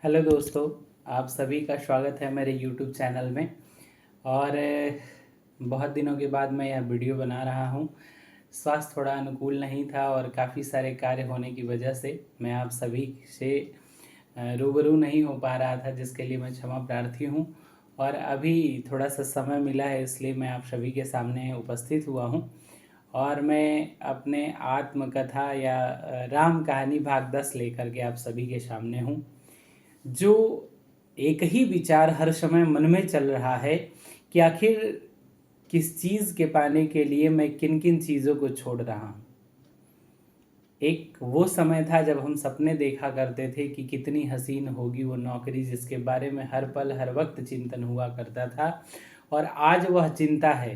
Hello दोस्तों, आप सभी का स्वागत है मेरे यूट्यूब चैनल में। और बहुत दिनों के बाद मैं यह वीडियो बना रहा हूँ। स्वास्थ्य थोड़ा अनुकूल नहीं था और काफ़ी सारे कार्य होने की वजह से मैं आप सभी से रूबरू नहीं हो पा रहा था, जिसके लिए मैं क्षमा प्रार्थी हूँ। और अभी थोड़ा सा समय मिला है, इसलिए मैं आप सभी के सामने उपस्थित हुआ हूँ। और मैं अपने आत्मकथा या राम कहानी भाग 10 लेकर के आप सभी के सामने हूँ। जो एक ही विचार हर समय मन में चल रहा है कि आखिर किस चीज़ के पाने के लिए मैं किन किन चीज़ों को छोड़ रहा हूँ। एक वो समय था जब हम सपने देखा करते थे कि कितनी हसीन होगी वो नौकरी जिसके बारे में हर पल हर वक्त चिंतन हुआ करता था। और आज वह चिंता है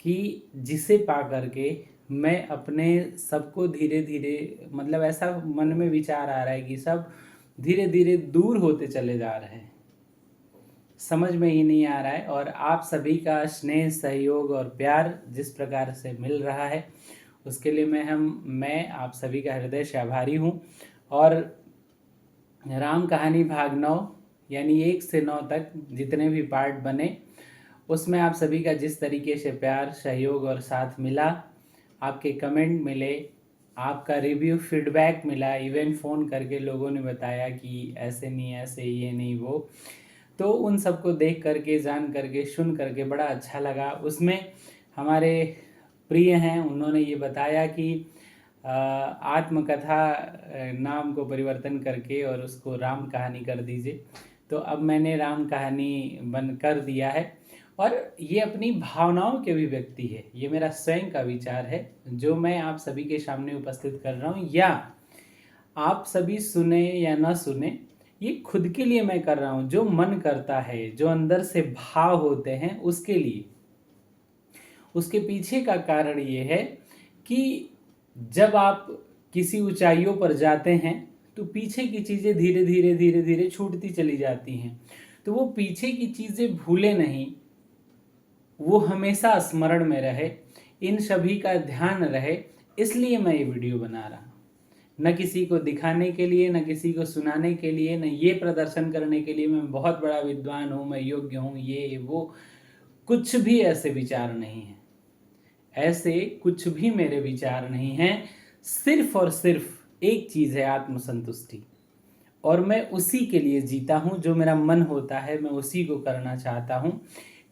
कि जिसे पा करके मैं अपने सबको धीरे धीरे, मतलब ऐसा मन में विचार आ रहा है कि सब धीरे धीरे दूर होते चले जा रहे हैं। समझ में ही नहीं आ रहा है। और आप सभी का स्नेह, सहयोग और प्यार जिस प्रकार से मिल रहा है, उसके लिए मैं आप सभी का हृदय से आभारी हूँ। और राम कहानी भाग 9 यानी 1 से 9 तक जितने भी पार्ट बने, उसमें आप सभी का जिस तरीके से प्यार, सहयोग और साथ मिला, आपके कमेंट मिले, आपका रिव्यू, फीडबैक मिला, इवन फ़ोन करके लोगों ने बताया कि ऐसे नहीं, ऐसे ये नहीं वो, तो उन सबको देख करके, जान करके, सुन करके बड़ा अच्छा लगा। उसमें हमारे प्रिय हैं, उन्होंने ये बताया कि आत्मकथा नाम को परिवर्तन करके और उसको राम कहानी कर दीजिए। तो अब मैंने राम कहानी बन कर दिया है। और ये अपनी भावनाओं के भी व्यक्ति है, ये मेरा स्वयं का विचार है जो मैं आप सभी के सामने उपस्थित कर रहा हूँ। या आप सभी सुने या ना सुने, ये खुद के लिए मैं कर रहा हूँ। जो मन करता है, जो अंदर से भाव होते हैं, उसके लिए। उसके पीछे का कारण ये है कि जब आप किसी ऊंचाइयों पर जाते हैं तो पीछे की चीज़ें धीरे धीरे धीरे धीरे छूटती चली जाती हैं। तो वो पीछे की चीज़ें भूले नहीं, वो हमेशा स्मरण में रहे, इन सभी का ध्यान रहे। इसलिए मैं ये वीडियो बना रहा हूँ। न किसी को दिखाने के लिए, न किसी को सुनाने के लिए, न ये प्रदर्शन करने के लिए मैं बहुत बड़ा विद्वान हूँ, मैं योग्य हूँ, ये वो कुछ भी ऐसे विचार नहीं हैं। ऐसे कुछ भी मेरे विचार नहीं हैं। सिर्फ और सिर्फ एक चीज़ है, आत्मसंतुष्टि। और मैं उसी के लिए जीता हूँ। जो मेरा मन होता है मैं उसी को करना चाहता हूँ।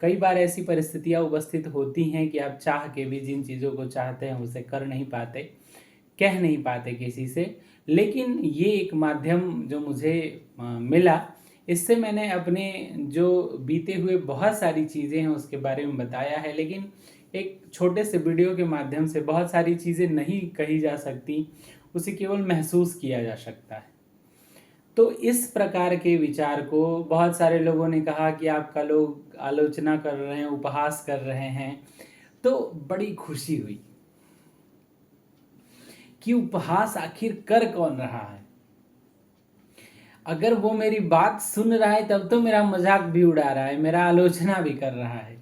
कई बार ऐसी परिस्थितियाँ उपस्थित होती हैं कि आप चाह के भी जिन चीज़ों को चाहते हैं उसे कर नहीं पाते, कह नहीं पाते किसी से। लेकिन ये एक माध्यम जो मुझे मिला, इससे मैंने अपने जो बीते हुए बहुत सारी चीज़ें हैं उसके बारे में बताया है। लेकिन एक छोटे से वीडियो के माध्यम से बहुत सारी चीज़ें नहीं कही जा सकती, उसे केवल महसूस किया जा सकता है। तो इस प्रकार के विचार को बहुत सारे लोगों ने कहा कि आपका लोग आलोचना कर रहे हैं, उपहास कर रहे हैं। तो बड़ी खुशी हुई कि उपहास आखिर कर कौन रहा है। अगर वो मेरी बात सुन रहा है तब तो मेरा मजाक भी उड़ा रहा है, मेरा आलोचना भी कर रहा है।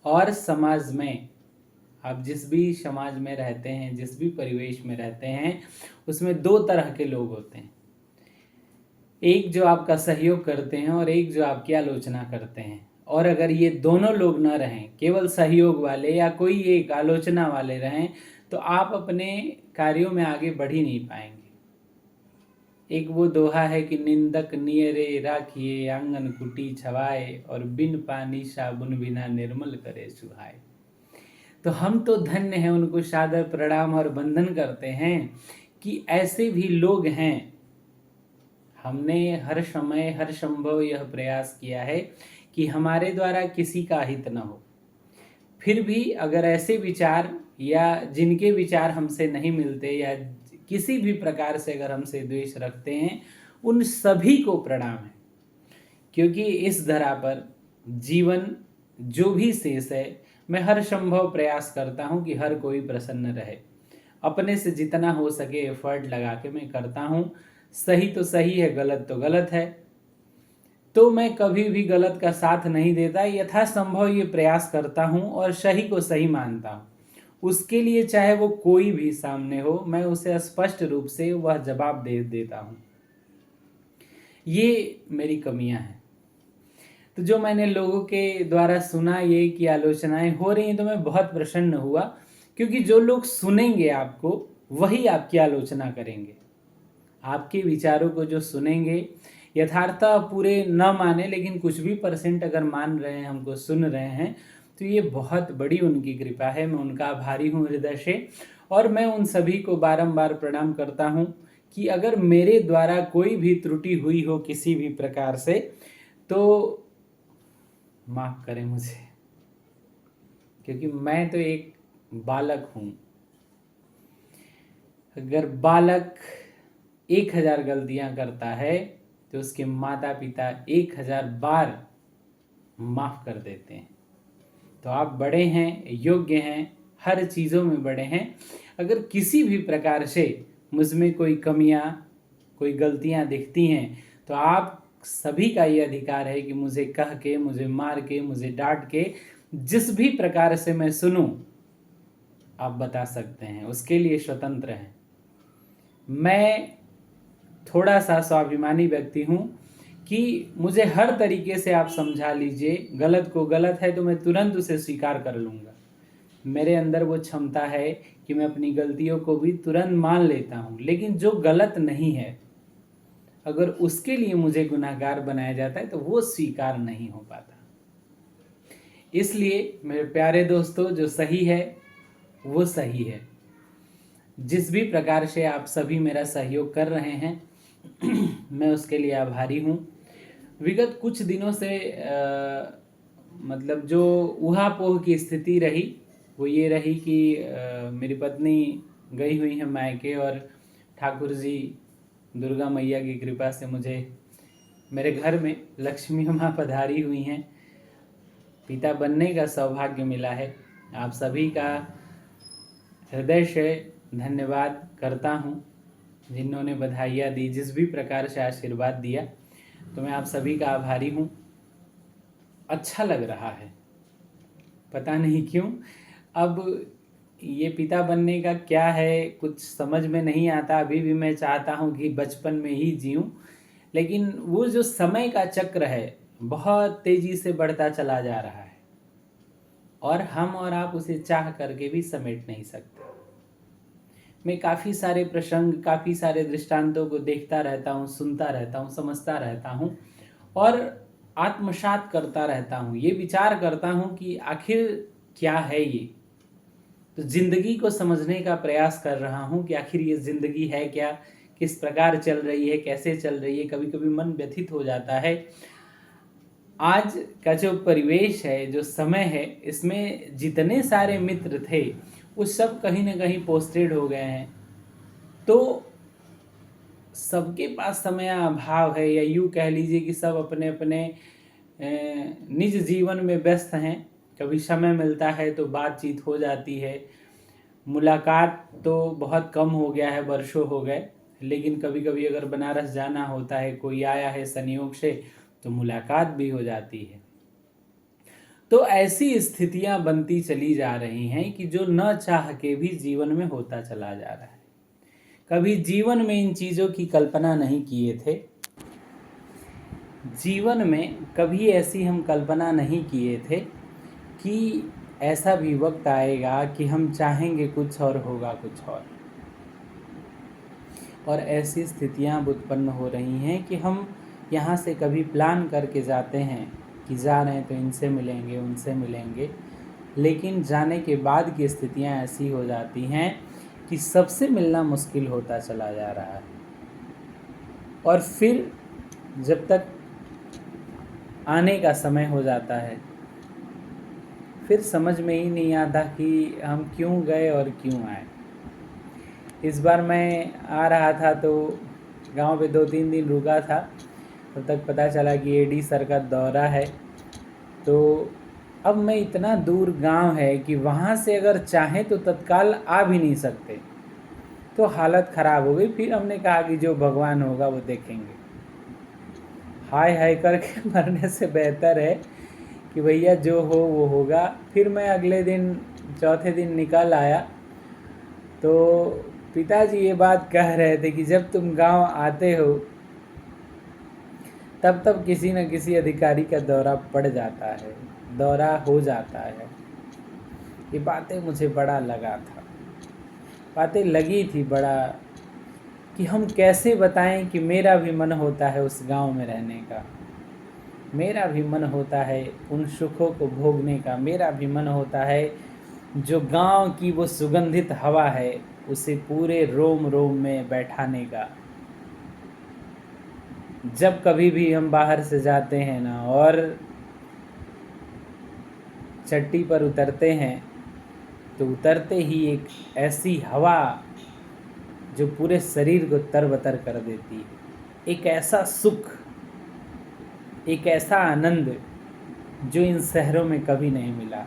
और समाज में, आप जिस भी समाज में रहते हैं, जिस भी परिवेश में रहते हैं, उसमें दो तरह के लोग होते हैं। एक जो आपका सहयोग करते हैं और एक जो आपकी आलोचना करते हैं। और अगर ये दोनों लोग ना रहें, केवल सहयोग वाले या कोई एक आलोचना वाले रहें, तो आप अपने कार्यों में आगे बढ़ ही नहीं पाएंगे। एक वो दोहा है कि निंदक नियरे राखिए, आंगन कुटी छवाए, और बिन पानी साबुन बिना निर्मल करे सुहाए। तो हम तो धन्य हैं, उनको सादर प्रणाम और वंदन करते हैं कि ऐसे भी लोग हैं। हमने हर समय हर संभव यह प्रयास किया है कि हमारे द्वारा किसी का हित न हो। फिर भी अगर ऐसे विचार या जिनके विचार हमसे नहीं मिलते या किसी भी प्रकार से अगर हमसे द्वेष रखते हैं, उन सभी को प्रणाम है। क्योंकि इस धरा पर जीवन जो भी शेष है, मैं हर संभव प्रयास करता हूं कि हर कोई प्रसन्न रहे। अपने से जितना हो सके एफर्ट लगा के मैं करता हूं। सही तो सही है, गलत तो गलत है। तो मैं कभी भी गलत का साथ नहीं देता, यथासंभव ये प्रयास करता हूं और सही को सही मानता हूं। उसके लिए चाहे वो कोई भी सामने हो, मैं उसे स्पष्ट रूप से वह जवाब दे देता हूं। ये मेरी कमियां हैं। तो जो मैंने लोगों के द्वारा सुना ये कि आलोचनाएं हो रही हैं, तो मैं बहुत प्रसन्न हुआ, क्योंकि जो लोग सुनेंगे आपको वही आपकी आलोचना करेंगे। आपके विचारों को जो सुनेंगे, यथार्थता पूरे न माने लेकिन कुछ भी % अगर मान रहे हैं, हमको सुन रहे हैं, तो ये बहुत बड़ी उनकी कृपा है। मैं उनका आभारी हूँ हृदय से। और मैं उन सभी को बारंबार प्रणाम करता हूँ कि अगर मेरे द्वारा कोई भी त्रुटि हुई हो किसी भी प्रकार से, तो माफ़ करें मुझे, क्योंकि मैं तो एक बालक हूँ। अगर बालक 1000 गलतियां करता है तो उसके माता पिता 1000 बार माफ़ कर देते हैं। तो आप बड़े हैं, योग्य हैं, हर चीज़ों में बड़े हैं। अगर किसी भी प्रकार से मुझ में कोई कमियां, कोई गलतियां दिखती हैं, तो आप सभी का ये अधिकार है कि मुझे कह के, मुझे मार के, मुझे डांट के, जिस भी प्रकार से मैं सुनूं, आप बता सकते हैं, उसके लिए स्वतंत्र हैं। मैं थोड़ा सा स्वाभिमानी व्यक्ति हूँ कि मुझे हर तरीके से आप समझा लीजिए, गलत को गलत है तो मैं तुरंत उसे स्वीकार कर लूँगा। मेरे अंदर वो क्षमता है कि मैं अपनी गलतियों को भी तुरंत मान लेता हूँ, लेकिन जो गलत नहीं है, अगर उसके लिए मुझे गुनहगार बनाया जाता है तो वो स्वीकार नहीं हो पाता। इसलिए मेरे प्यारे दोस्तों, जो सही है वो सही है। जिस भी प्रकार से आप सभी मेरा सहयोग कर रहे हैं मैं उसके लिए आभारी हूँ। विगत कुछ दिनों से मतलब जो ऊहापोह की स्थिति रही वो ये रही कि मेरी पत्नी गई हुई है मायके, और ठाकुर जी दुर्गा मैया की कृपा से मुझे मेरे घर में लक्ष्मी माँ पधारी हुई हैं। पिता बनने का सौभाग्य मिला है। आप सभी का हृदय से धन्यवाद करता हूँ जिन्होंने बधाइयाँ दी, जिस भी प्रकार से आशीर्वाद दिया, तो मैं आप सभी का आभारी हूँ। अच्छा लग रहा है, पता नहीं क्यों। अब ये पिता बनने का क्या है कुछ समझ में नहीं आता। अभी भी मैं चाहता हूँ कि बचपन में ही जीऊँ, लेकिन वो जो समय का चक्र है बहुत तेज़ी से बढ़ता चला जा रहा है, और हम और आप उसे चाह करके भी समेट नहीं सकते। मैं काफ़ी सारे प्रसंग, काफ़ी सारे दृष्टांतों को देखता रहता हूँ, सुनता रहता हूँ, समझता रहता हूँ और आत्मसात करता रहता हूँ। ये विचार करता हूँ कि आखिर क्या है ये। तो ज़िंदगी को समझने का प्रयास कर रहा हूँ कि आखिर ये ज़िंदगी है क्या, किस प्रकार चल रही है, कैसे चल रही है। कभी कभी मन व्यथित हो जाता है। आज का जो परिवेश है, जो समय है, इसमें जितने सारे मित्र थे वो सब कहीं ना कहीं पोस्टेड हो गए हैं। तो सबके पास समय अभाव है, या यूँ कह लीजिए कि सब अपने अपने निज जीवन में व्यस्त हैं। कभी समय मिलता है तो बातचीत हो जाती है, मुलाकात तो बहुत कम हो गया है, वर्षों हो गए। लेकिन कभी कभी अगर बनारस जाना होता है, कोई आया है संयोग से, तो मुलाकात भी हो जाती है। तो ऐसी स्थितियां बनती चली जा रही हैं कि जो न चाह के भी जीवन में होता चला जा रहा है। कभी जीवन में इन चीज़ों की कल्पना नहीं किए थे। जीवन में कभी ऐसी हम कल्पना नहीं किए थे कि ऐसा भी वक्त आएगा कि हम चाहेंगे कुछ और होगा कुछ और ऐसी स्थितियां अब उत्पन्न हो रही हैं कि हम यहाँ से कभी प्लान करके जाते हैं कि जा रहे हैं तो इनसे मिलेंगे, उनसे मिलेंगे, लेकिन जाने के बाद की स्थितियां ऐसी हो जाती हैं कि सबसे मिलना मुश्किल होता चला जा रहा है। और फिर जब तक आने का समय हो जाता है, फिर समझ में ही नहीं आता कि हम क्यों गए और क्यों आए। इस बार मैं आ रहा था तो गांव पे 2-3 दिन रुका था, तब तक पता चला कि एडी सर का दौरा है। तो अब मैं इतना दूर गांव है कि वहाँ से अगर चाहें तो तत्काल आ भी नहीं सकते, तो हालत ख़राब हो गई। फिर हमने कहा कि जो भगवान होगा वो देखेंगे। हाय हाय करके मरने से बेहतर है कि भैया जो हो वो होगा। फिर मैं अगले दिन, चौथे दिन निकल आया, तो पिताजी ये बात कह रहे थे कि जब तुम गांव आते हो तब तब किसी न किसी अधिकारी का दौरा पड़ जाता है, दौरा हो जाता है। ये बातें मुझे बड़ा लगा था, बातें लगी थी बड़ा, कि हम कैसे बताएं कि मेरा भी मन होता है उस गांव में रहने का, मेरा भी मन होता है उन सुखों को भोगने का, मेरा भी मन होता है जो गांव की वो सुगंधित हवा है उसे पूरे रोम रोम में बैठाने का। जब कभी भी हम बाहर से जाते हैं ना और चट्टी पर उतरते हैं तो उतरते ही एक ऐसी हवा जो पूरे शरीर को तरबतर कर देती है, एक ऐसा सुख, एक ऐसा आनंद जो इन शहरों में कभी नहीं मिला।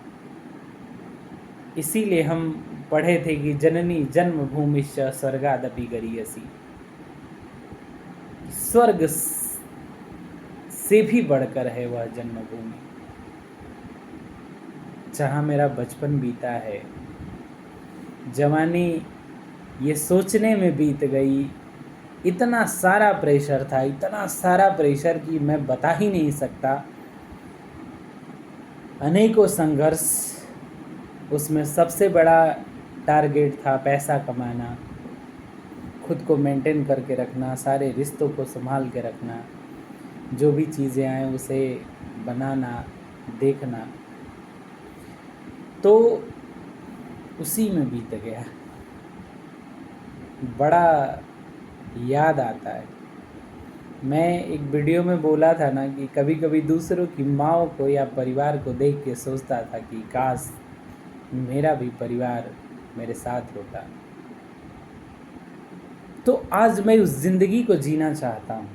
इसीलिए हम पढ़े थे कि जननी जन्मभूमिश्च स्वर्गादपि गरीयसी, स्वर्ग से भी बढ़कर है वह जन्मभूमि जहाँ मेरा बचपन बीता है। जवानी ये सोचने में बीत गई, इतना सारा प्रेशर था, इतना सारा प्रेशर कि मैं बता ही नहीं सकता। अनेकों संघर्ष, उसमें सबसे बड़ा टारगेट था पैसा कमाना, खुद को मेंटेन करके रखना, सारे रिश्तों को संभाल के रखना, जो भी चीज़ें आए उसे बनाना, देखना, तो उसी में बीत गया। बड़ा याद आता है। मैं एक वीडियो में बोला था ना कि कभी कभी दूसरों की माँओं को या परिवार को देख के सोचता था कि काश मेरा भी परिवार मेरे साथ होता। तो आज मैं उस ज़िंदगी को जीना चाहता हूँ,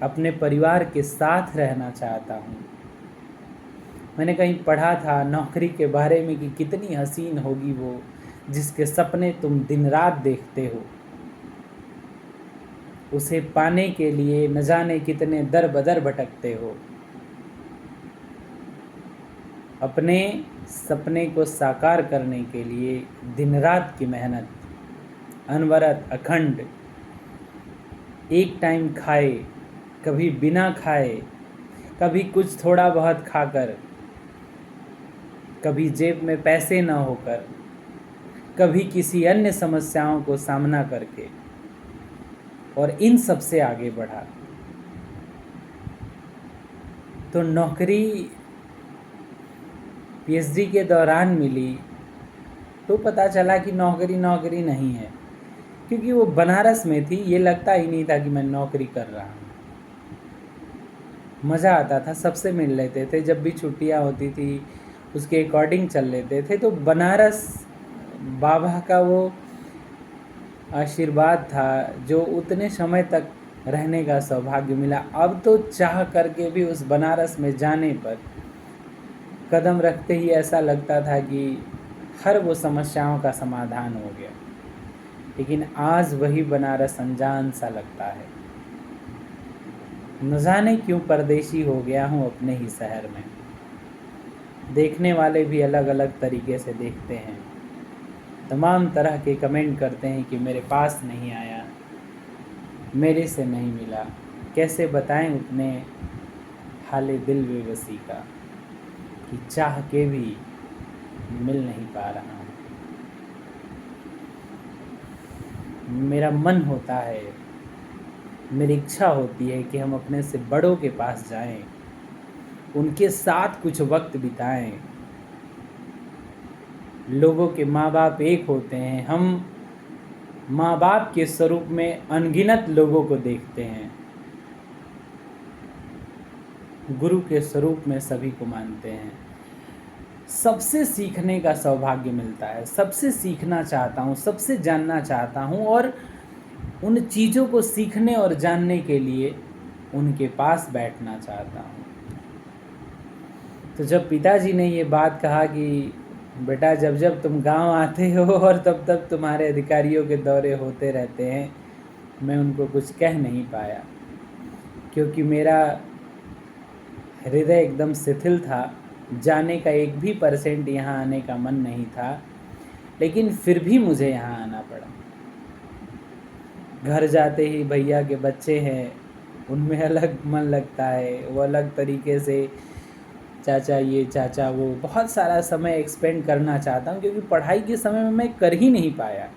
अपने परिवार के साथ रहना चाहता हूँ। मैंने कहीं पढ़ा था नौकरी के बारे में कि कितनी हसीन होगी वो जिसके सपने तुम दिन रात देखते हो, उसे पाने के लिए न जाने कितने दर बदर भटकते हो। अपने सपने को साकार करने के लिए दिन रात की मेहनत, अनवरत अखंड, एक टाइम खाए, कभी बिना खाए, कभी कुछ थोड़ा बहुत खाकर, कभी जेब में पैसे न होकर, कभी किसी अन्य समस्याओं को सामना करके, और इन सब से आगे बढ़ा। तो नौकरी पीएचडी के दौरान मिली तो पता चला कि नौकरी नहीं है, क्योंकि वो बनारस में थी। ये लगता ही नहीं था कि मैं नौकरी कर रहा हूँ। मज़ा आता था, सबसे मिल लेते थे, जब भी छुट्टियाँ होती थी उसके अकॉर्डिंग चल लेते थे। तो बनारस बाबा का वो आशीर्वाद था जो उतने समय तक रहने का सौभाग्य मिला। अब तो चाह करके भी उस बनारस में जाने पर कदम रखते ही ऐसा लगता था कि हर वो समस्याओं का समाधान हो गया, लेकिन आज वही बनारस अनजान सा लगता है। न जाने क्यों परदेशी हो गया हूँ अपने ही शहर में। देखने वाले भी अलग अलग तरीके से देखते हैं, तमाम तरह के कमेंट करते हैं कि मेरे पास नहीं आया, मेरे से नहीं मिला। कैसे बताएं उतने हाले दिल बेबसी का कि चाह के भी मिल नहीं पा रहा हूँ। मेरा मन होता है, मेरी इच्छा होती है कि हम अपने से बड़ों के पास जाएं, उनके साथ कुछ वक्त बिताएं। लोगों के माँ बाप एक होते हैं, हम माँ बाप के स्वरूप में अनगिनत लोगों को देखते हैं, गुरु के स्वरूप में सभी को मानते हैं। सबसे सीखने का सौभाग्य मिलता है, सबसे सीखना चाहता हूँ, सबसे जानना चाहता हूँ, और उन चीज़ों को सीखने और जानने के लिए उनके पास बैठना चाहता हूँ। तो जब पिताजी ने ये बात कहा कि बेटा जब जब तुम गांव आते हो और तब तब तुम्हारे अधिकारियों के दौरे होते रहते हैं, मैं उनको कुछ कह नहीं पाया, क्योंकि मेरा हृदय एकदम शिथिल था। जाने का 1 भी % यहाँ आने का मन नहीं था, लेकिन फिर भी मुझे यहाँ आना पड़ा। घर जाते ही भैया के बच्चे हैं, उनमें अलग मन लगता है, वो अलग तरीके से चाचा ये चाचा वो बहुत सारा समय एक्सपेंड करना चाहता हूँ, क्योंकि पढ़ाई के समय में मैं कर ही नहीं पाया।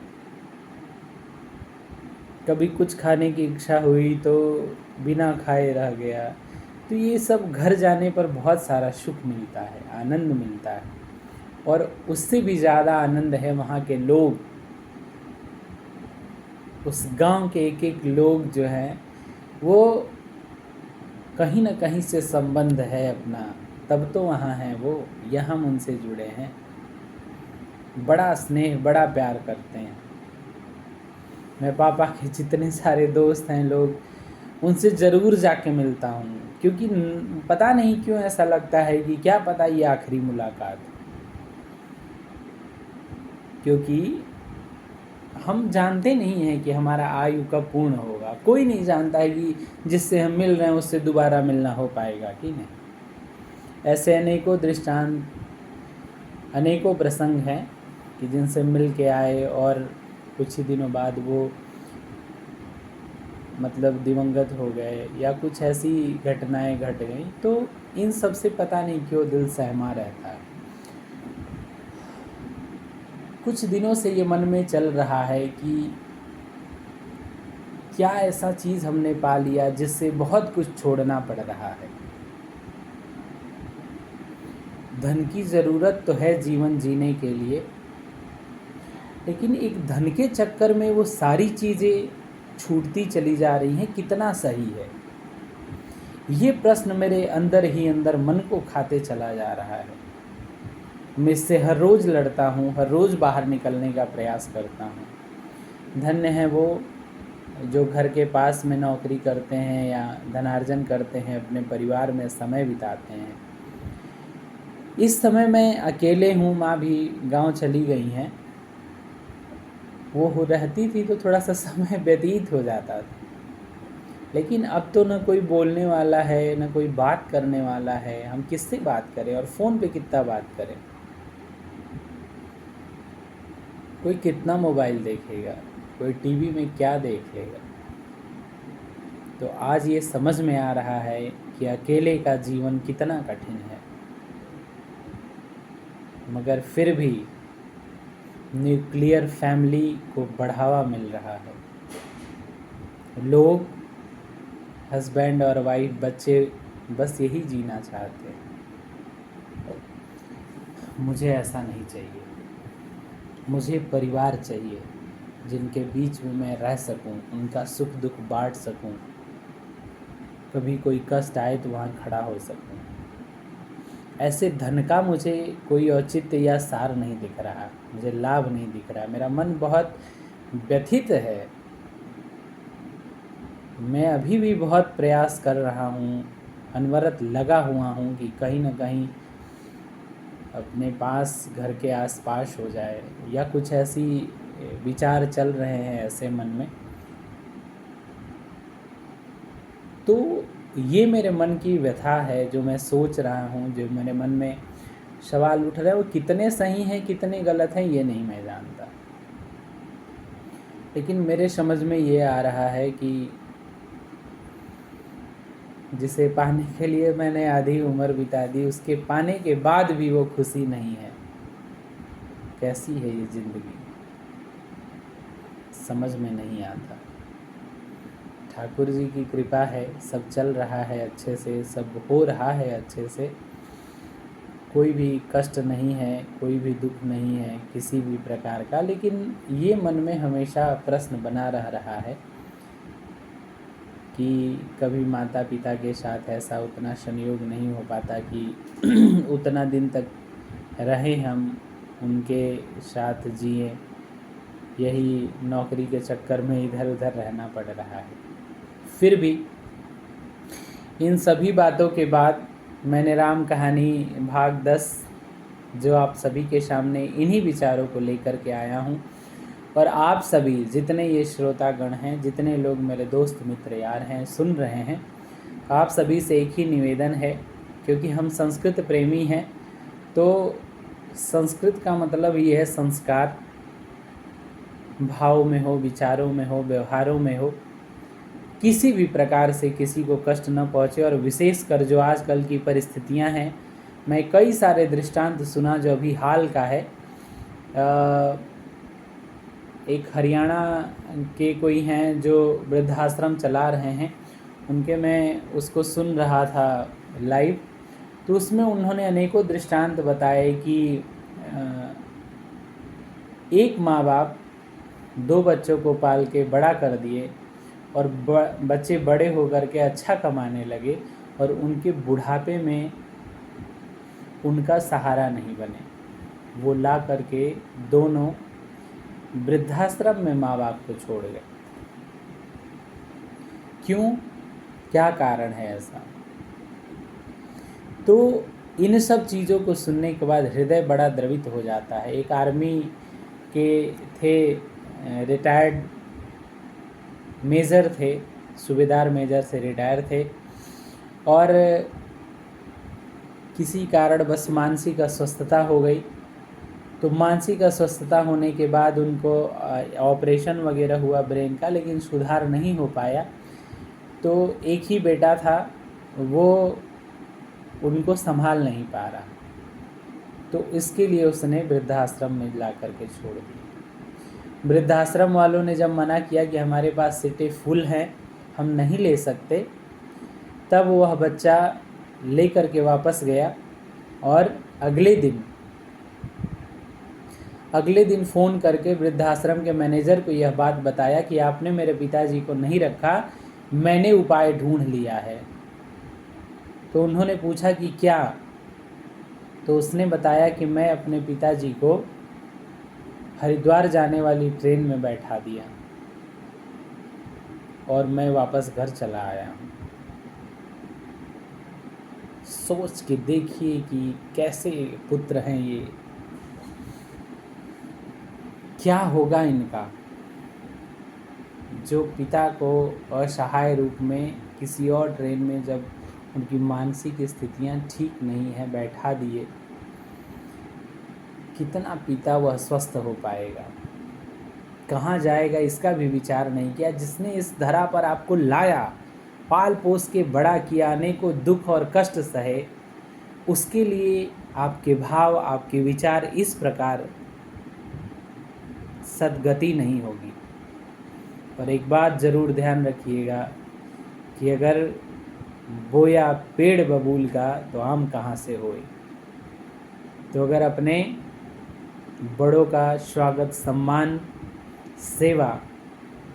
कभी कुछ खाने की इच्छा हुई तो बिना खाए रह गया। तो ये सब घर जाने पर बहुत सारा सुख मिलता है, आनंद मिलता है, और उससे भी ज़्यादा आनंद है वहाँ के लोग, उस गांव के एक एक लोग जो हैं वो कहीं ना कहीं से संबंध है अपना, तब तो वहाँ हैं वो, या हम उनसे जुड़े हैं। बड़ा स्नेह, बड़ा प्यार करते हैं। मैं पापा के जितने सारे दोस्त हैं लोग, उनसे ज़रूर जाके मिलता हूँ, क्योंकि पता नहीं क्यों ऐसा लगता है कि क्या पता ये आखिरी मुलाकात, क्योंकि हम जानते नहीं हैं कि हमारा आयु कब पूर्ण होगा। कोई नहीं जानता है कि जिससे हम मिल रहे हैं उससे दोबारा मिलना हो पाएगा कि नहीं। ऐसे अनेकों दृष्टांत, अनेकों प्रसंग हैं कि जिनसे मिल के आए और कुछ ही दिनों बाद वो मतलब दिवंगत हो गए, या कुछ ऐसी घटनाएं घट गई। तो इन सब से पता नहीं क्यों दिल सहमा रहता है। कुछ दिनों से ये मन में चल रहा है कि क्या ऐसा चीज़ हमने पा लिया जिससे बहुत कुछ छोड़ना पड़ रहा है। धन की ज़रूरत तो है जीवन जीने के लिए, लेकिन एक धन के चक्कर में वो सारी चीज़ें छूटती चली जा रही हैं, कितना सही है? ये प्रश्न मेरे अंदर ही अंदर मन को खाते चला जा रहा है। मैं इससे हर रोज़ लड़ता हूँ, हर रोज़ बाहर निकलने का प्रयास करता हूँ। धन्य है वो जो घर के पास में नौकरी करते हैं या धनार्जन करते हैं, अपने परिवार में समय बिताते हैं। इस समय मैं अकेले हूँ, माँ भी गांव चली गई हैं। वो रहती थी तो थोड़ा सा समय व्यतीत हो जाता था, लेकिन अब तो न कोई बोलने वाला है, न कोई बात करने वाला है। हम किससे बात करें, और फ़ोन पे कितना बात करें? कोई कितना मोबाइल देखेगा, कोई टीवी में क्या देख लेगा। तो आज ये समझ में आ रहा है कि अकेले का जीवन कितना कठिन है, मगर फिर भी न्यूक्लियर फैमिली को बढ़ावा मिल रहा है। लोग हस्बैंड और वाइफ, बच्चे बस यही जीना चाहते हैं। मुझे ऐसा नहीं चाहिए। मुझे परिवार चाहिए जिनके बीच में मैं रह सकूं, उनका सुख दुख बांट सकूं, कभी कोई कष्ट आए तो वहाँ खड़ा हो सकूं। ऐसे धन का मुझे कोई औचित्य या सार नहीं दिख रहा, मुझे लाभ नहीं दिख रहा। मेरा मन बहुत व्यथित है। मैं अभी भी बहुत प्रयास कर रहा हूँ, अनवरत लगा हुआ हूँ कि कहीं ना कहीं अपने पास, घर के आसपास हो जाए, या कुछ ऐसी विचार चल रहे हैं ऐसे मन में। तो ये मेरे मन की व्यथा है, जो मैं सोच रहा हूँ, जो मेरे मन में सवाल उठ रहे हैं, वो कितने सही हैं कितने गलत हैं ये नहीं मैं जानता। लेकिन मेरे समझ में ये आ रहा है कि जिसे पाने के लिए मैंने आधी उम्र बिता दी, उसके पाने के बाद भी वो खुशी नहीं है। कैसी है ये ज़िंदगी, समझ में नहीं आता। ठाकुर जी की कृपा है, सब चल रहा है अच्छे से, सब हो रहा है अच्छे से। कोई भी कष्ट नहीं है, कोई भी दुख नहीं है किसी भी प्रकार का। लेकिन ये मन में हमेशा प्रश्न बना रह रहा है कि कभी माता पिता के साथ ऐसा उतना संयोग नहीं हो पाता कि उतना दिन तक रहे, हम उनके साथ जिए। यही नौकरी के चक्कर में इधर उधर रहना पड़ रहा है। फिर भी इन सभी बातों के बाद मैंने राम कहानी भाग 10 जो आप सभी के सामने इन्हीं विचारों को लेकर के आया हूँ। और आप सभी जितने ये श्रोतागण हैं, जितने लोग मेरे दोस्त मित्र यार हैं, सुन रहे हैं, आप सभी से एक ही निवेदन है, क्योंकि हम संस्कृत प्रेमी हैं, तो संस्कृत का मतलब ये है संस्कार, भाव में हो, विचारों में हो, व्यवहारों में हो, किसी भी प्रकार से किसी को कष्ट न पहुँचे। और विशेषकर जो आजकल की परिस्थितियां हैं, मैं कई सारे दृष्टांत सुना जो अभी हाल का है। एक हरियाणा के कोई हैं जो वृद्धाश्रम चला रहे हैं, उनके मैं उसको सुन रहा था लाइव, तो उसमें उन्होंने अनेकों दृष्टांत बताए कि एक माँ बाप 2 बच्चों को पाल के बड़ा कर दिए और बच्चे बड़े होकर के अच्छा कमाने लगे और उनके बुढ़ापे में उनका सहारा नहीं बने। वो ला करके दोनों वृद्धाश्रम में माँ बाप को छोड़ गए। क्यों? क्या कारण है ऐसा? तो इन सब चीज़ों को सुनने के बाद हृदय बड़ा द्रवित हो जाता है। एक आर्मी के थे, रिटायर्ड मेजर थे, सूबेदार मेजर से रिटायर थे, और किसी कारण बस मानसिक अस्वस्थता हो गई। तो मानसिक अस्वस्थता होने के बाद उनको ऑपरेशन वगैरह हुआ ब्रेन का, लेकिन सुधार नहीं हो पाया। तो एक ही बेटा था, वो उनको संभाल नहीं पा रहा, तो इसके लिए उसने वृद्धाश्रम में ला करके छोड़ दिया। वृद्धाश्रम वालों ने जब मना किया कि हमारे पास सीटें फुल हैं, हम नहीं ले सकते, तब वह बच्चा ले करके वापस गया और अगले दिन फ़ोन करके वृद्धाश्रम के मैनेजर को यह बात बताया कि आपने मेरे पिताजी को नहीं रखा, मैंने उपाय ढूंढ लिया है। तो उन्होंने पूछा कि क्या? तो उसने बताया कि मैं अपने पिताजी को हरिद्वार जाने वाली ट्रेन में बैठा दिया और मैं वापस घर चला आया हूँ। सोच के देखिए कि कैसे पुत्र हैं ये, क्या होगा इनका, जो पिता को असहाय रूप में किसी और ट्रेन में जब उनकी मानसिक स्थितियां ठीक नहीं है बैठा दिए, कितना पिता वह स्वस्थ हो पाएगा, कहाँ जाएगा इसका भी विचार नहीं किया। जिसने इस धरा पर आपको लाया, पाल पोस के बड़ा किया, अनेकों दुख और कष्ट सहे, उसके लिए आपके भाव, आपके विचार इस प्रकार सद्गति नहीं होगी। और एक बात ज़रूर ध्यान रखिएगा कि अगर बोया पेड़ बबूल का तो आम कहाँ से होए। तो अगर अपने बड़ों का स्वागत, सम्मान, सेवा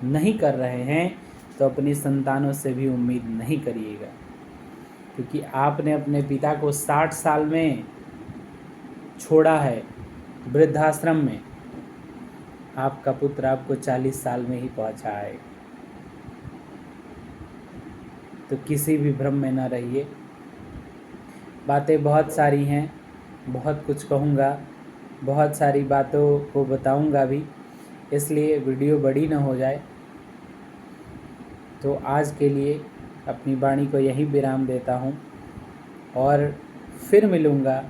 नहीं कर रहे हैं तो अपनी संतानों से भी उम्मीद नहीं करिएगा, क्योंकि आपने अपने पिता को 60 साल में छोड़ा है वृद्धाश्रम में, आपका पुत्र आपको 40 साल में ही पहुंचाए। तो किसी भी भ्रम में ना रहिए। बातें बहुत सारी हैं, बहुत कुछ कहूँगा, बहुत सारी बातों को बताऊँगा भी, इसलिए वीडियो बड़ी ना हो जाए। तो आज के लिए अपनी वाणी को यही विराम देता हूँ और फिर मिलूँगा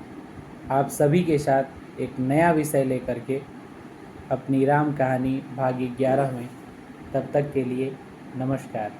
आप सभी के साथ एक नया विषय लेकर के अपनी राम कहानी भाग 11 में। तब तक के लिए नमस्कार।